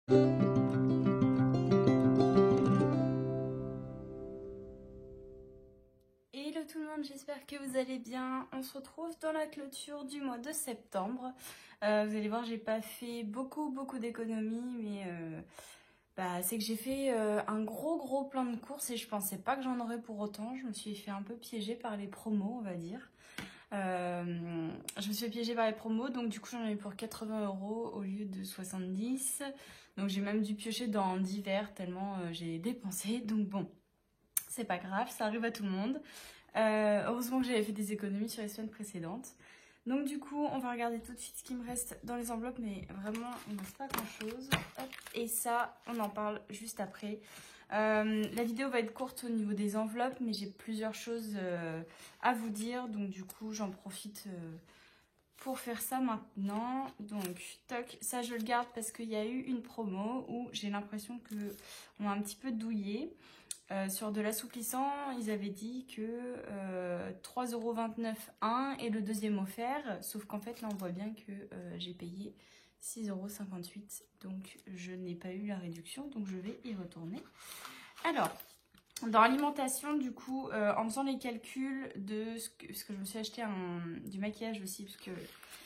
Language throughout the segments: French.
Hello tout le monde, j'espère que vous allez bien. On se retrouve dans la clôture du mois de septembre. Vous allez voir, j'ai pas fait beaucoup d'économies, mais c'est que j'ai fait un gros plein de courses et je pensais pas que j'en aurais pour autant. Je me suis fait un peu piéger par les promos, on va dire. Je me suis fait piéger par les promos, donc du coup j'en ai eu pour 80 € au lieu de 70. Donc j'ai même dû piocher dans divers tellement j'ai dépensé. Donc bon, c'est pas grave, ça arrive à tout le monde. Heureusement que j'avais fait des économies sur les semaines précédentes. Donc du coup, on va regarder tout de suite ce qui me reste dans les enveloppes, mais vraiment, il ne reste pas grand-chose. Et ça, on en parle juste après. La vidéo va être courte au niveau des enveloppes, mais j'ai plusieurs choses à vous dire. Donc du coup, j'en profite pour faire ça maintenant. Donc, toc, ça je le garde parce qu'il y a eu une promo où j'ai l'impression qu'on a un petit peu douillé. Sur de l'assouplissant, ils avaient dit que 3,29 € un et le deuxième offert. Sauf qu'en fait, là, on voit bien que j'ai payé 6,58 €. Donc, je n'ai pas eu la réduction. Donc, je vais y retourner. Alors, dans l'alimentation, du coup, en faisant les calculs de ce que je me suis acheté du maquillage aussi, parce que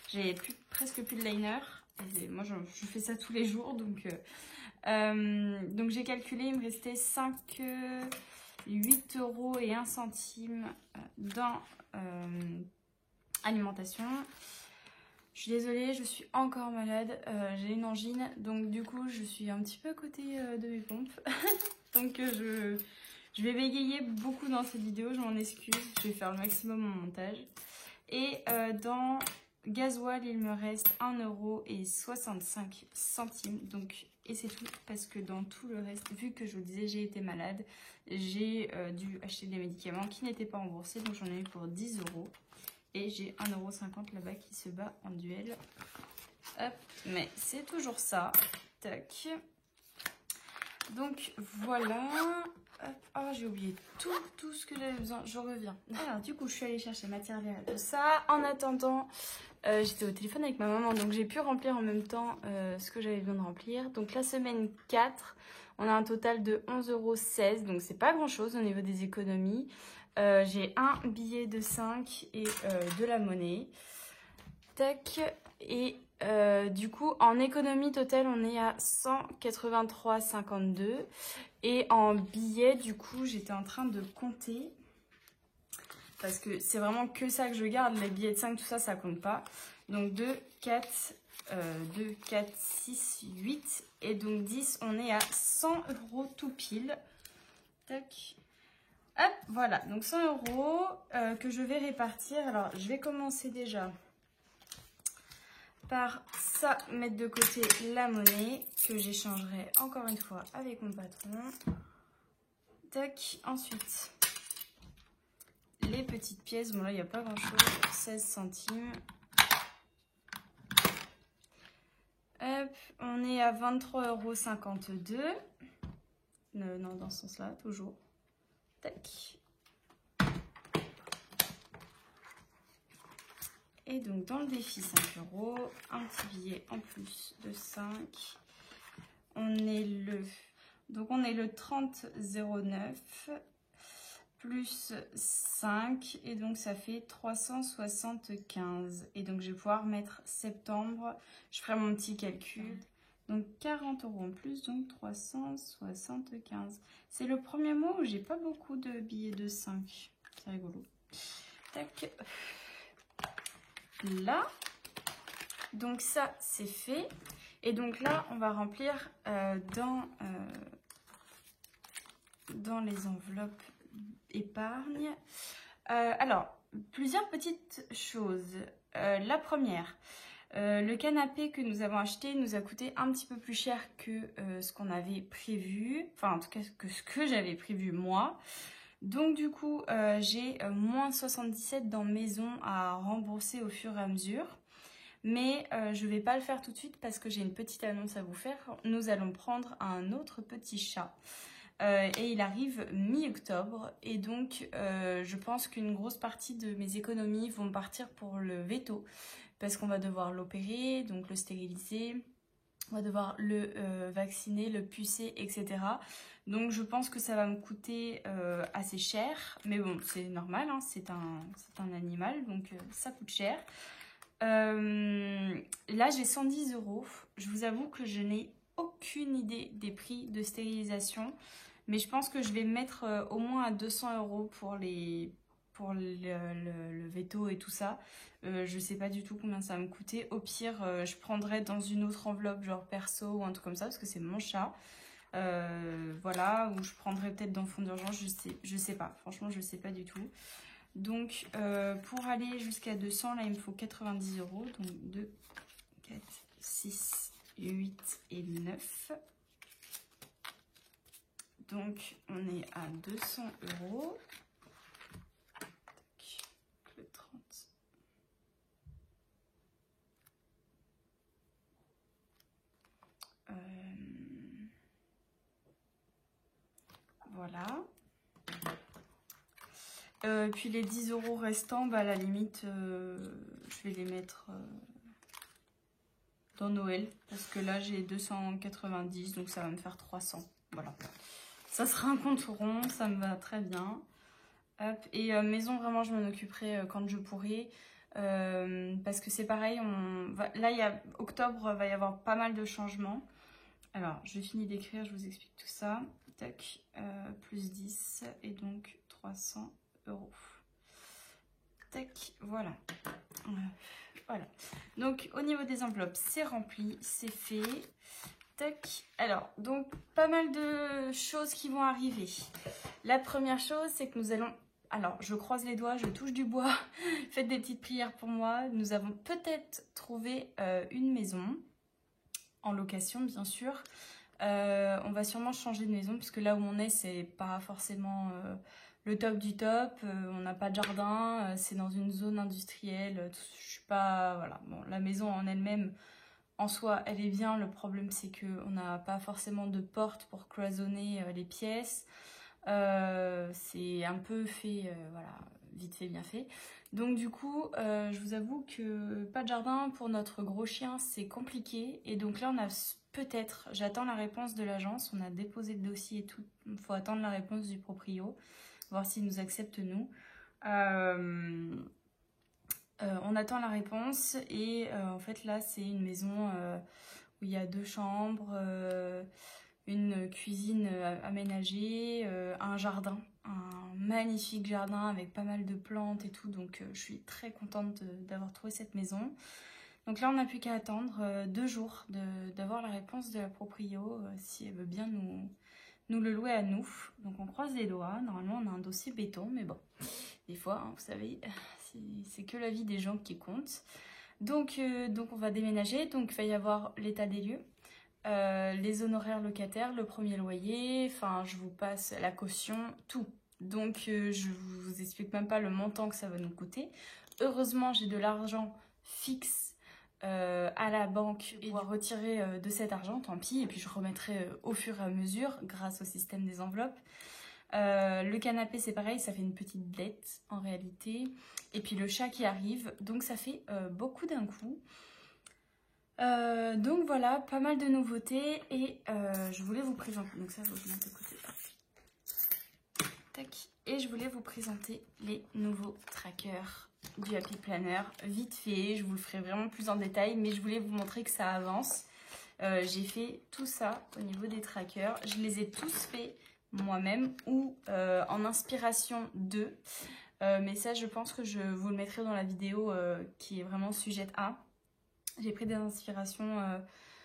j'ai presque plus de liner. Et moi, je fais ça tous les jours, donc j'ai calculé, il me restait 8 € et 1 centime dans alimentation. Je suis désolée, je suis encore malade, j'ai une angine, donc du coup je suis un petit peu à côté de mes pompes. Donc je vais bégayer beaucoup dans cette vidéo, je m'en excuse, je vais faire le maximum en montage. Et dans gasoil, il me reste 1,65 €. Donc, et c'est tout, parce que dans tout le reste, vu que je vous disais, j'ai été malade, j'ai dû acheter des médicaments qui n'étaient pas remboursés. Donc, j'en ai eu pour 10 €. Et j'ai 1,50 € là-bas qui se bat en duel. Hop, mais c'est toujours ça. Tac. Donc, voilà. Oh, j'ai oublié tout ce que j'avais besoin. Je reviens. Alors, du coup, je suis allée chercher matière et tout ça. En attendant, j'étais au téléphone avec ma maman. Donc, j'ai pu remplir en même temps ce que j'avais besoin de remplir. Donc, la semaine 4, on a un total de 11,16 €. Donc, c'est pas grand-chose au niveau des économies. J'ai un billet de 5 et de la monnaie. Tac. Et du coup, en économie totale, on est à 183,52 €. Et en billets, du coup, j'étais en train de compter. Parce que c'est vraiment que ça que je garde. Les billets de 5, tout ça, ça compte pas. Donc 2, 4, 6, 8. Et donc 10, on est à 100 € tout pile. Tac. Hop, voilà. Donc 100 € que je vais répartir. Alors, je vais commencer déjà par ça, mettre de côté la monnaie que j'échangerai encore une fois avec mon patron. Tac, ensuite les petites pièces, bon là il n'y a pas grand chose, 16 centimes. Hop, on est à 23,52 €. Non, dans ce sens là, toujours. Tac. Et donc dans le défi 5 €, un petit billet en plus de 5. On est le 30,09 plus 5 et donc ça fait 375. Et donc je vais pouvoir mettre septembre, je ferai mon petit calcul. Donc 40 € en plus, donc 375. C'est le premier mois où j'ai pas beaucoup de billets de 5. C'est rigolo. Tac. Là, donc ça c'est fait. Et donc là, on va remplir dans les enveloppes épargne. Alors, plusieurs petites choses. La première, le canapé que nous avons acheté nous a coûté un petit peu plus cher que ce qu'on avait prévu. Enfin, en tout cas, que ce que j'avais prévu moi. Donc du coup, j'ai moins 77 dans maison à rembourser au fur et à mesure. Mais je ne vais pas le faire tout de suite parce que j'ai une petite annonce à vous faire. Nous allons prendre un autre petit chat. Et il arrive mi-octobre. Et donc, je pense qu'une grosse partie de mes économies vont partir pour le veto. Parce qu'on va devoir l'opérer, donc le stériliser. On va devoir le vacciner, le pucer, etc. Donc je pense que ça va me coûter assez cher. Mais bon, c'est normal, hein, c'est un animal, donc ça coûte cher. Là, j'ai 110 €. Je vous avoue que je n'ai aucune idée des prix de stérilisation. Mais je pense que je vais mettre au moins à 200 € pour le veto et tout ça. Je sais pas du tout combien ça va me coûter. Au pire, je prendrai dans une autre enveloppe, genre perso ou un truc comme ça, parce que c'est mon chat. Voilà, ou je prendrai peut-être dans fond d'urgence, je sais pas. Franchement, je sais pas du tout. Donc, pour aller jusqu'à 200, là, il me faut 90 €. Donc, 2, 4, 6, 8 et 9. Donc, on est à 200 €. Le 30. Voilà. Puis les 10 € restants, bah, à la limite, je vais les mettre dans Noël. Parce que là, j'ai 290, donc ça va me faire 300. Voilà. Ça sera un compte rond, ça me va très bien. Hop. Et maison, vraiment, je m'en occuperai quand je pourrai. Parce que c'est pareil, là, octobre, va y avoir pas mal de changements. Alors, je finis d'écrire, je vous explique tout ça. Tac, plus 10 et donc 300 €. Tac, voilà. Voilà. Donc, au niveau des enveloppes, c'est rempli, c'est fait. Tac. Alors, donc, pas mal de choses qui vont arriver. La première chose, c'est que nous allons... Alors, je croise les doigts, je touche du bois. Faites des petites prières pour moi. Nous avons peut-être trouvé une maison. En location, bien sûr. On va sûrement changer de maison, puisque là où on est, c'est pas forcément le top du top. On n'a pas de jardin, c'est dans une zone industrielle. Je suis pas... Voilà. Bon, la maison en elle-même, en soi, elle est bien. Le problème, c'est qu'on n'a pas forcément de porte pour cloisonner les pièces. C'est un peu fait, voilà, vite fait, bien fait. Donc du coup, je vous avoue que pas de jardin pour notre gros chien, c'est compliqué. Et donc là, on a peut-être, j'attends la réponse de l'agence, on a déposé le dossier et tout. Il faut attendre la réponse du proprio, voir s'il nous accepte nous. On attend la réponse et en fait là, c'est une maison où il y a 2 chambres, une cuisine aménagée, un jardin, un magnifique jardin avec pas mal de plantes et tout, donc je suis très contente d'avoir trouvé cette maison. Donc là on n'a plus qu'à attendre 2 jours d'avoir la réponse de la proprio, si elle veut bien nous le louer à nous. Donc on croise les doigts, normalement on a un dossier béton, mais bon, des fois, hein, vous savez, c'est que la vie des gens qui compte. Donc on va déménager, donc il va y avoir l'état des lieux. Les honoraires locataires, le premier loyer, enfin je vous passe la caution, tout. Donc je vous explique même pas le montant que ça va nous coûter. Heureusement j'ai de l'argent fixe à la banque et pouvoir retirer de cet argent, tant pis, et puis je remettrai au fur et à mesure grâce au système des enveloppes. Le canapé c'est pareil, ça fait une petite dette en réalité. Et puis le chat qui arrive, donc ça fait beaucoup d'un coup. Donc voilà, pas mal de nouveautés et je voulais vous présenter, donc ça je vous mets de côté. Tac. Et je voulais vous présenter les nouveaux trackers du Happy Planner, vite fait, je vous le ferai vraiment plus en détail, mais je voulais vous montrer que ça avance. J'ai fait tout ça au niveau des trackers, je les ai tous faits moi-même ou en inspiration d'eux, mais ça je pense que je vous le mettrai dans la vidéo qui est vraiment sujette à. J'ai pris des inspirations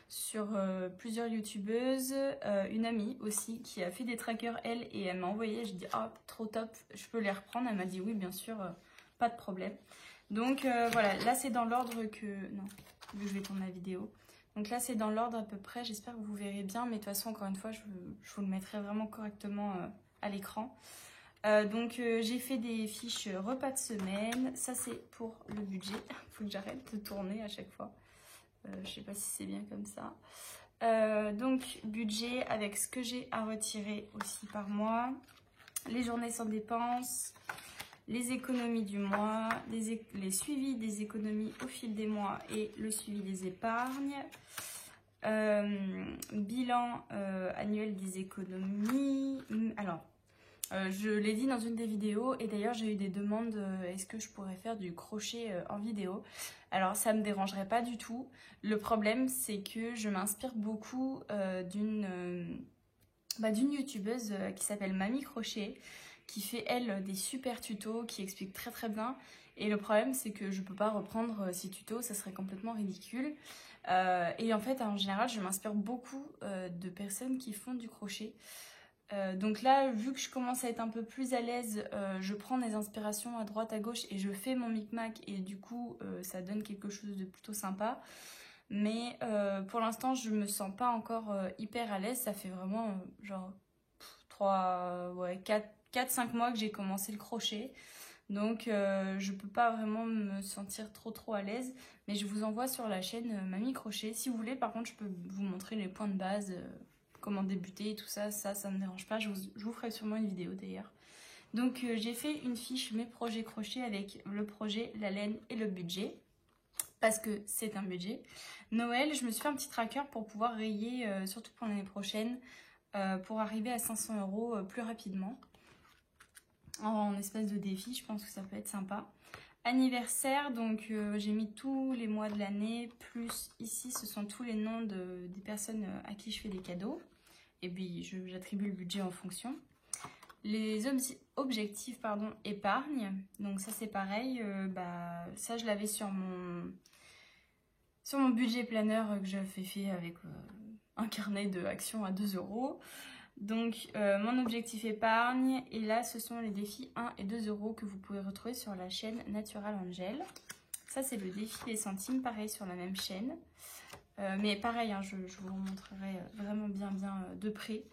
sur plusieurs youtubeuses, une amie aussi qui a fait des trackers elle et elle m'a envoyé, je dis ah trop top, je peux les reprendre, elle m'a dit oui bien sûr, pas de problème. Donc voilà, là c'est dans l'ordre que, non, vu que je vais tourner la vidéo, donc là c'est dans l'ordre à peu près, j'espère que vous verrez bien, mais de toute façon encore une fois je vous le mettrai vraiment correctement à l'écran. Donc j'ai fait des fiches repas de semaine, ça c'est pour le budget, faut que j'arrête de tourner à chaque fois, je sais pas si c'est bien comme ça. Donc budget avec ce que j'ai à retirer aussi par mois, les journées sans dépenses, les économies du mois, les suivis des économies au fil des mois et le suivi des épargnes. Bilan annuel des économies. Alors, je l'ai dit dans une des vidéos et d'ailleurs j'ai eu des demandes, est-ce que je pourrais faire du crochet en vidéo? Alors ça me dérangerait pas du tout. Le problème c'est que je m'inspire beaucoup d'une youtubeuse qui s'appelle Mamie Crochet, qui fait elle des super tutos, qui explique très très bien. Et le problème c'est que je peux pas reprendre ces tutos, ça serait complètement ridicule. Et en fait en général je m'inspire beaucoup de personnes qui font du crochet. Donc là, vu que je commence à être un peu plus à l'aise, je prends des inspirations à droite, à gauche et je fais mon micmac et du coup, ça donne quelque chose de plutôt sympa. Mais pour l'instant, je me sens pas encore hyper à l'aise. Ça fait vraiment genre 4-5 mois que j'ai commencé le crochet. Donc je peux pas vraiment me sentir trop à l'aise. Mais je vous envoie sur la chaîne Mamie Crochet. Si vous voulez, par contre, je peux vous montrer les points de base. Comment débuter et tout ça, ça me dérange pas, je vous ferai sûrement une vidéo d'ailleurs. Donc j'ai fait une fiche mes projets crochet avec le projet, la laine et le budget, parce que c'est un budget. Noël, je me suis fait un petit tracker pour pouvoir rayer, surtout pour l'année prochaine, pour arriver à 500 € plus rapidement. En espèce de défi, je pense que ça peut être sympa. Anniversaire, donc j'ai mis tous les mois de l'année, plus ici ce sont tous les noms des personnes à qui je fais des cadeaux. Et puis j'attribue le budget en fonction. Les objectifs, pardon, épargne, donc ça c'est pareil, ça je l'avais sur mon budget planeur que j'avais fait avec un carnet de actions à 2 €. Donc mon objectif épargne, et là ce sont les défis 1 et 2 € que vous pouvez retrouver sur la chaîne Natural Angel. Ça c'est le défi des centimes, pareil sur la même chaîne. Mais pareil, hein, je vous montrerai vraiment bien de près.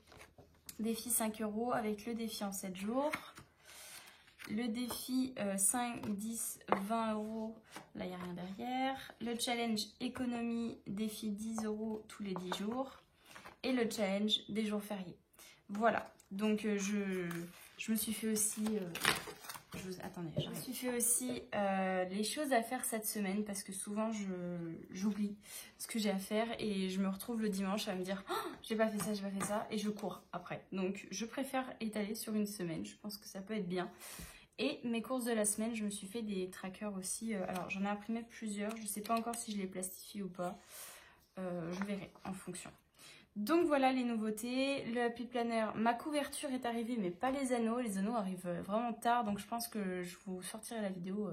Défi 5 € avec le défi en 7 jours. Le défi 5, 10, 20 €, là il n'y a rien derrière. Le challenge économie, défi 10 € tous les 10 jours. Et le challenge des jours fériés. Voilà, donc je me suis fait aussi... attendez, je me suis fait aussi les choses à faire cette semaine parce que souvent j'oublie ce que j'ai à faire et je me retrouve le dimanche à me dire oh, j'ai pas fait ça et je cours après. Donc je préfère étaler sur une semaine, je pense que ça peut être bien. Et mes courses de la semaine, je me suis fait des trackers aussi. Alors j'en ai imprimé plusieurs, je sais pas encore si je les plastifie ou pas. Je verrai en fonction. Donc voilà les nouveautés, le Happy Planner, ma couverture est arrivée mais pas les anneaux arrivent vraiment tard donc je pense que je vous sortirai la vidéo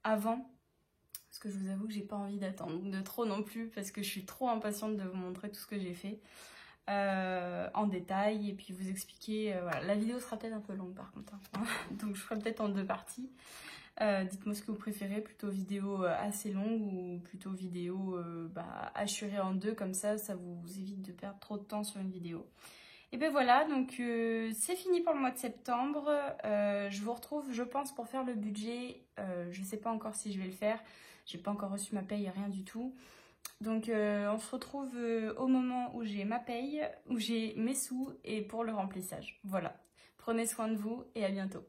avant parce que je vous avoue que j'ai pas envie d'attendre de trop non plus parce que je suis trop impatiente de vous montrer tout ce que j'ai fait en détail et puis vous expliquer, voilà. La vidéo sera peut-être un peu longue par contre hein. Donc je ferai peut-être en 2 parties. Dites-moi ce que vous préférez, plutôt vidéo assez longue ou plutôt vidéo hachurée en 2, comme ça vous évite de perdre trop de temps sur une vidéo. Et ben voilà, donc c'est fini pour le mois de septembre. Je vous retrouve, je pense, pour faire le budget. Je sais pas encore si je vais le faire, j'ai pas encore reçu ma paye, rien du tout. Donc on se retrouve au moment où j'ai ma paye, où j'ai mes sous et pour le remplissage. Voilà, prenez soin de vous et à bientôt.